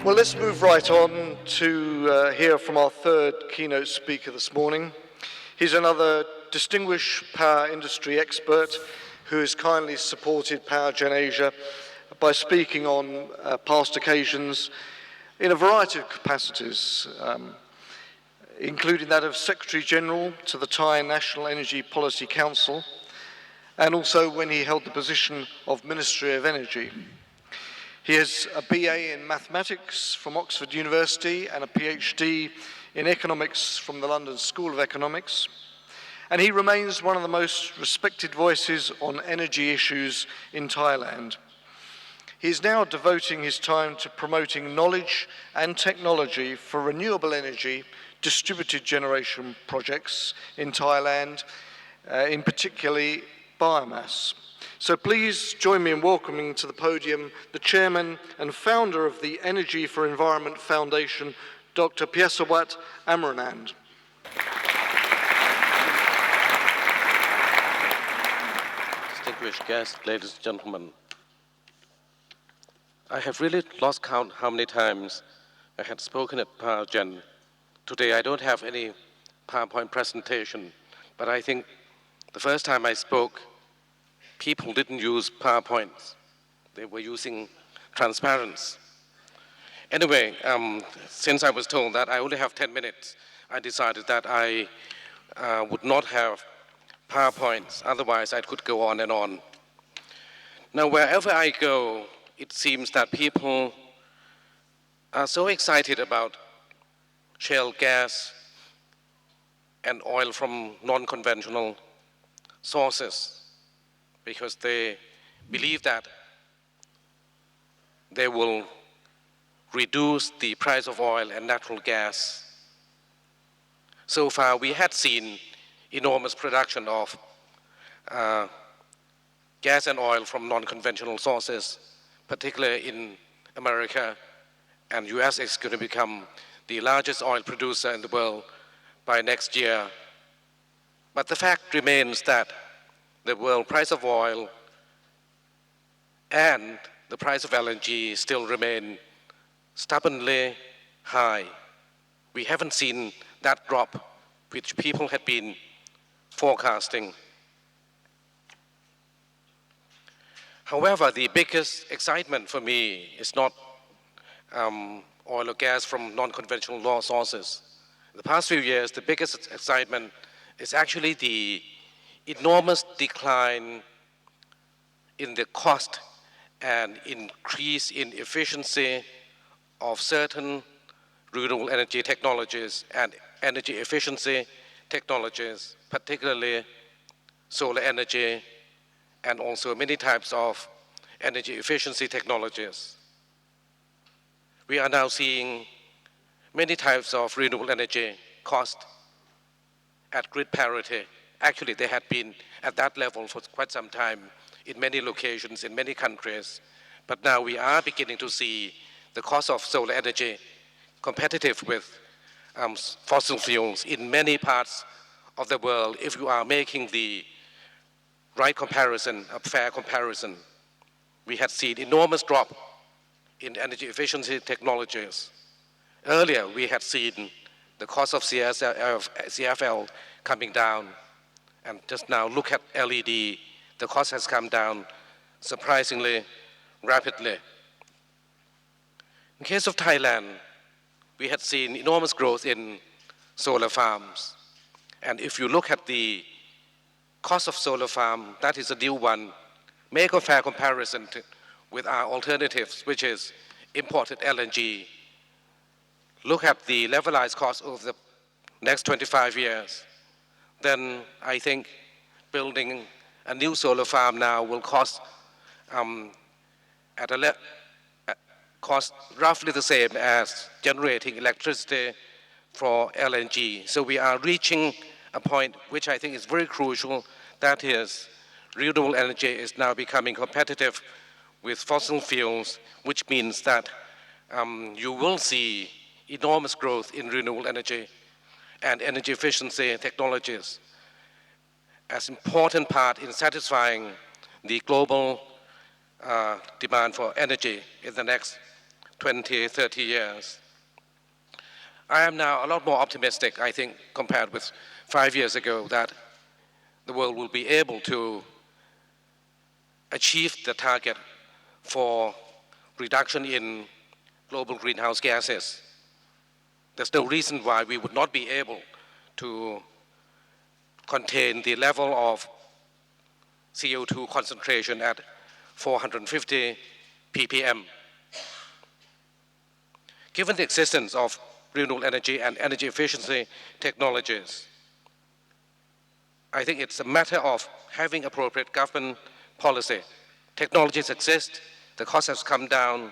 Well, let's move right on to hear from our third keynote speaker this morning. He's another distinguished power industry expert who has kindly supported PowerGen Asia by speaking on past occasions in a variety of capacities, including that of Secretary General to the Thai National Energy Policy Council, and also when he held the position of Ministry of Energy. He has a BA in mathematics from Oxford University and a PhD in economics from the London School of Economics. And he remains one of the most respected voices on energy issues in Thailand. He is now devoting his time to promoting knowledge and technology for renewable energy distributed generation projects in Thailand, in particularly biomass. So please join me in welcoming to the podium the chairman and founder of the Energy for Environment Foundation, Dr. Piyasvasti Amranand. Distinguished guests, ladies and gentlemen, I have really lost count how many times I had spoken at PowerGen. Today I don't have any PowerPoint presentation, but I think the first time I spoke, people didn't use PowerPoints. They were using transparents. Anyway, since I was told that I only have 10 minutes, I decided that I would not have PowerPoints. Otherwise, I could go on and on. Now, wherever I go, it seems that people are so excited about shale gas and oil from non-conventional sources, because they believe that they will reduce the price of oil and natural gas. So far, we had seen enormous production of gas and oil from non-conventional sources, particularly in America, and US is going to become the largest oil producer in the world by next year. But the fact remains that the world price of oil and the price of LNG still remain stubbornly high. We haven't seen that drop which people had been forecasting. However, the biggest excitement for me is not oil or gas from non-conventional sources. In the past few years, the biggest excitement is actually the enormous decline in the cost and increase in efficiency of certain renewable energy technologies and energy efficiency technologies, particularly solar energy and also many types of energy efficiency technologies. We are now seeing many types of renewable energy cost at grid parity. Actually, they had been at that level for quite some time in many locations, in many countries. But now we are beginning to see the cost of solar energy competitive with fossil fuels in many parts of the world if you are making the right comparison, a fair comparison. We had seen enormous drop in energy efficiency technologies. Earlier, we had seen the cost of CFL coming down. And just now, look at LED. The cost has come down surprisingly rapidly. In case of Thailand, we had seen enormous growth in solar farms. And if you look at the cost of solar farm, that is a new one. Make a fair comparison with our alternatives, which is imported LNG. Look at the levelized cost over the next 25 years. Then I think building a new solar farm now will cost cost roughly the same as generating electricity for LNG. So we are reaching a point which I think is very crucial, that is, renewable energy is now becoming competitive with fossil fuels, which means that you will see enormous growth in renewable energy and energy efficiency technologies as important part in satisfying the global demand for energy in the next 20, 30 years. I am now a lot more optimistic, I think, compared with 5 years ago, that the world will be able to achieve the target for reduction in global greenhouse gases. There's no reason why we would not be able to contain the level of CO2 concentration at 450 ppm. Given the existence of renewable energy and energy efficiency technologies, I think it's a matter of having appropriate government policy. Technologies exist, the cost has come down,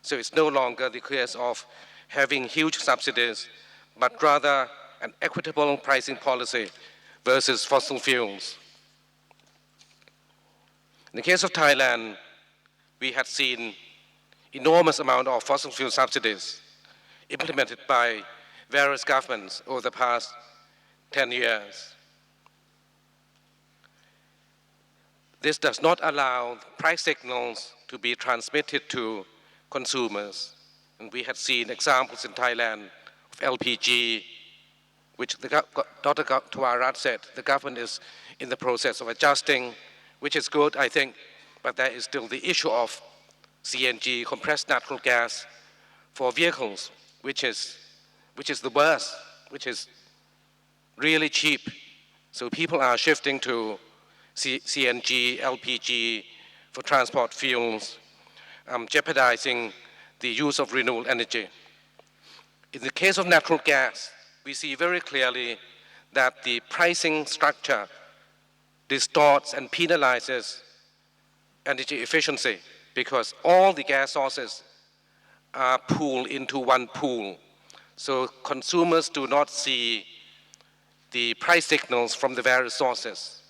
so it's no longer the case of having huge subsidies, but rather an equitable pricing policy versus fossil fuels. In the case of Thailand, we had seen enormous amount of fossil fuel subsidies implemented by various governments over the past 10 years. This does not allow price signals to be transmitted to consumers. And we had seen examples in Thailand of LPG, which Dr. Tuarat said the government is in the process of adjusting, which is good, I think, but there is still the issue of CNG, compressed natural gas, for vehicles, which is the worst, which is really cheap. So people are shifting to CNG, LPG for transport fuels, jeopardizing the use of renewable energy. In the case of natural gas, we see very clearly that the pricing structure distorts and penalizes energy efficiency because all the gas sources are pooled into one pool. So consumers do not see the price signals from the various sources.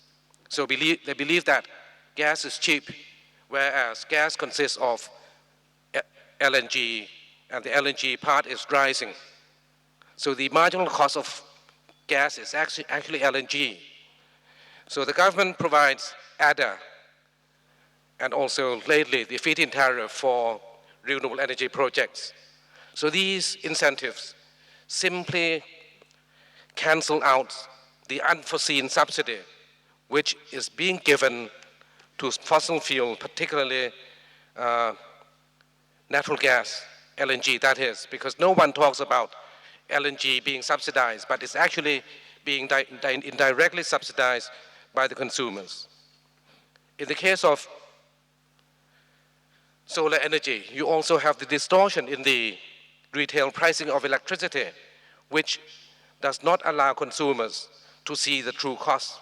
So they believe that gas is cheap, whereas gas consists of LNG, and the LNG part is rising. So the marginal cost of gas is actually LNG. So the government provides ADA, and also lately the feed-in tariff for renewable energy projects. So these incentives simply cancel out the unforeseen subsidy which is being given to fossil fuel, particularly natural gas, LNG that is, because no one talks about LNG being subsidized, but it's actually being indirectly subsidized by the consumers. In the case of solar energy, you also have the distortion in the retail pricing of electricity, which does not allow consumers to see the true cost.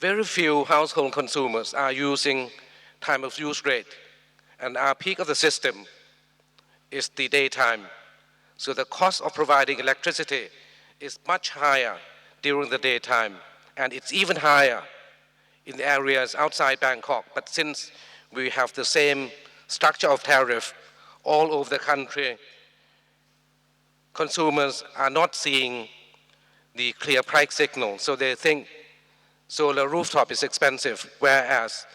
Very few household consumers are using time of use rate, and our peak of the system is the daytime. So the cost of providing electricity is much higher during the daytime, and it's even higher in the areas outside Bangkok. But since we have the same structure of tariff all over the country, consumers are not seeing the clear price signal, so they think solar rooftop is expensive, whereas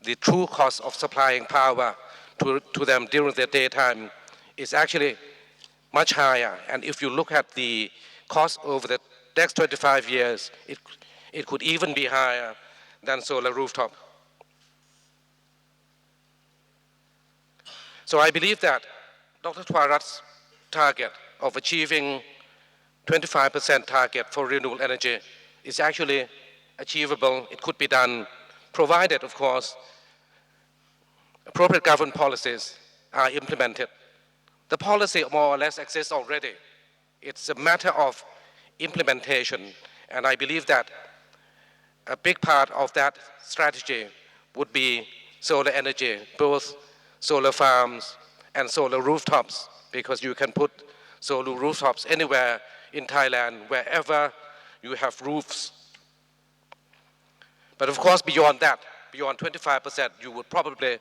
the true cost of supplying power to them during the daytime is actually much higher. And if you look at the cost over the next 25 years, it could even be higher than solar rooftop. So I believe that Dr. Tuarat's target of achieving 25% target for renewable energy is actually achievable. It could be done, provided, of course, appropriate government policies are implemented. The policy more or less exists already. It's a matter of implementation, and I believe that a big part of that strategy would be solar energy, both solar farms and solar rooftops, because you can put solar rooftops anywhere in Thailand, wherever you have roofs. But of course, beyond that, beyond 25%, you would probably,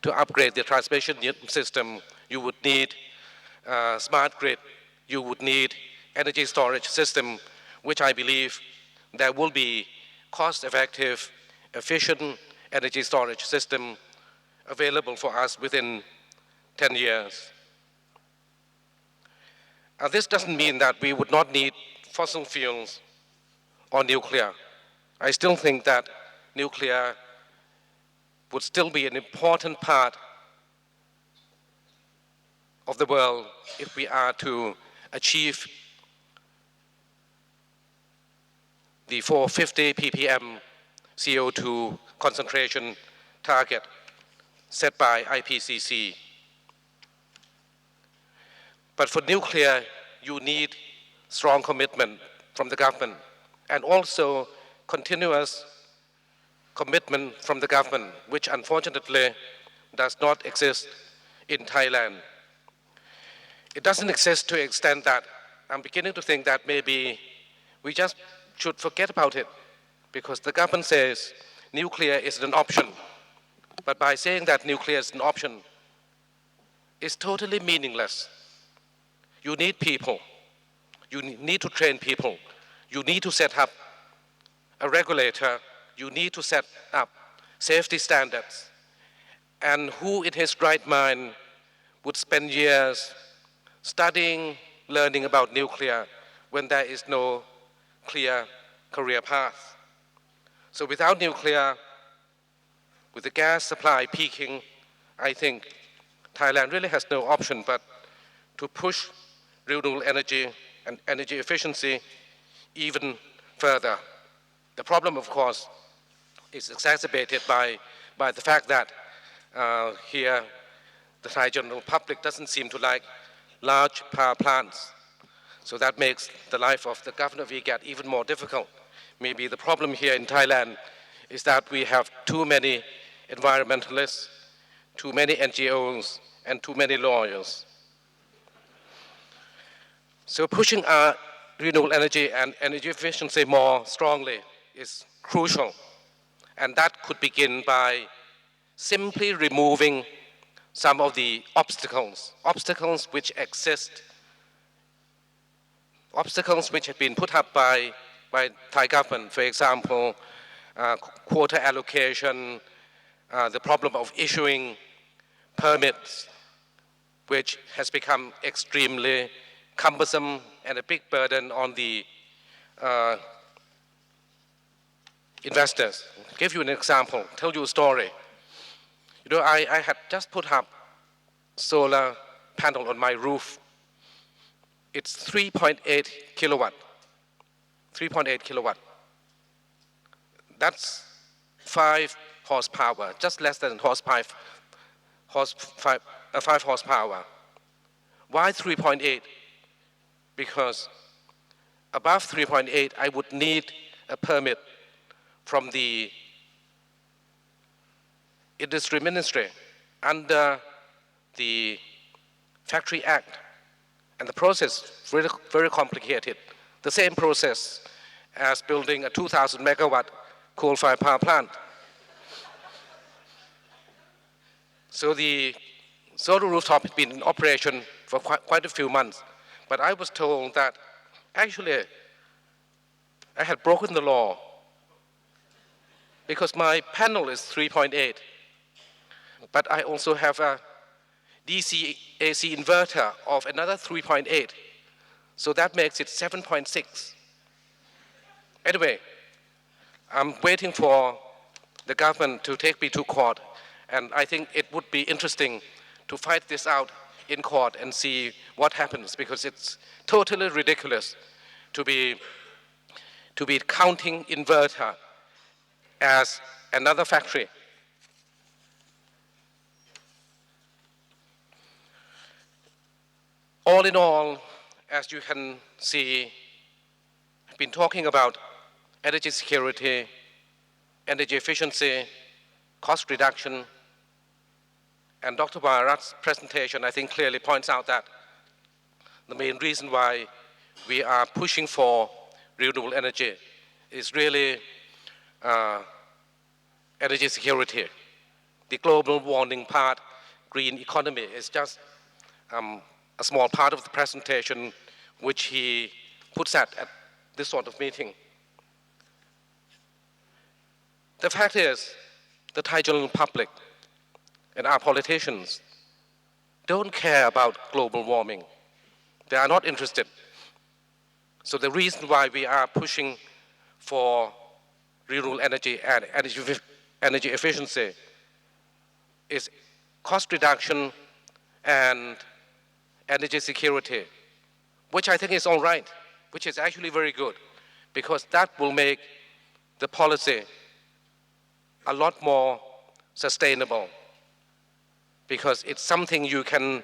to upgrade the transmission system, you would need smart grid, you would need energy storage system, which I believe there will be cost-effective, efficient energy storage system available for us within 10 years. This doesn't mean that we would not need fossil fuels or nuclear. I still think that nuclear would still be an important part of the world if we are to achieve the 450 ppm CO2 concentration target set by IPCC. But for nuclear, you need strong commitment from the government and also continuous commitment from the government, which unfortunately does not exist in Thailand. It doesn't exist to the extent that I'm beginning to think that maybe we just should forget about it, because the government says nuclear is an option. But by saying that nuclear is an option, it's totally meaningless. You need people. You need to train people. You need to set up a regulator. You need to set up safety standards. And who in his right mind would spend years studying, learning about nuclear when there is no clear career path? So without nuclear, with the gas supply peaking, I think Thailand really has no option but to push renewable energy and energy efficiency even further. The problem, of course, is exacerbated by the fact that here the Thai general public doesn't seem to like large power plants. So that makes the life of the governor of IGAT even more difficult. Maybe the problem here in Thailand is that we have too many environmentalists, too many NGOs, and too many lawyers. So pushing our renewable energy and energy efficiency more strongly is crucial. And that could begin by simply removing some of the obstacles which exist, obstacles which have been put up by Thai government. For example, quota allocation, the problem of issuing permits, which has become extremely cumbersome and a big burden on the investors. I'll give you an example, tell you a story. You know, I had just put up solar panel on my roof. It's 3.8 kilowatt. 3.8 kilowatt. That's 5 horsepower, just less than 5 horsepower. Why 3.8? Because above 3.8, I would need a permit from the Industry Ministry under the Factory Act. And the process is very, very complicated. The same process as building a 2,000 megawatt coal-fired power plant. So the solar rooftop had been in operation for quite a few months. But I was told that actually I had broken the law because my panel is 3.8. But I also have a DC AC inverter of another 3.8. So that makes it 7.6. Anyway, I'm waiting for the government to take me to court. And I think it would be interesting to fight this out in court and see what happens, because it's totally ridiculous to be counting inverter as another factory. All in all, as you can see, I've been talking about energy security, energy efficiency, cost reduction, and Dr. Bharat's presentation, I think, clearly points out that the main reason why we are pushing for renewable energy is really energy security. The global warming part, green economy, is just a small part of the presentation which he puts at this sort of meeting. The fact is, the Thai general public and our politicians don't care about global warming. They are not interested. So the reason why we are pushing for renewable energy and energy efficiency is cost reduction and energy security, which I think is all right, which is actually very good, because that will make the policy a lot more sustainable, because it's something you can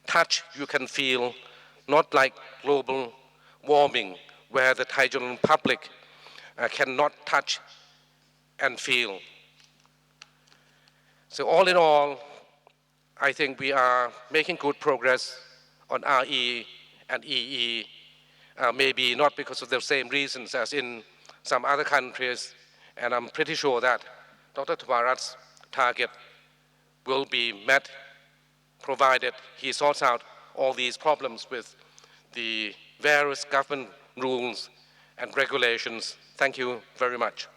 touch, you can feel, not like global warming, where the Thai general public cannot touch and feel. So all in all, I think we are making good progress on RE and EE, maybe not because of the same reasons as in some other countries, and I'm pretty sure that Dr. Thawarat's target will be met, provided he sorts out all these problems with the various government rules and regulations. Thank you very much.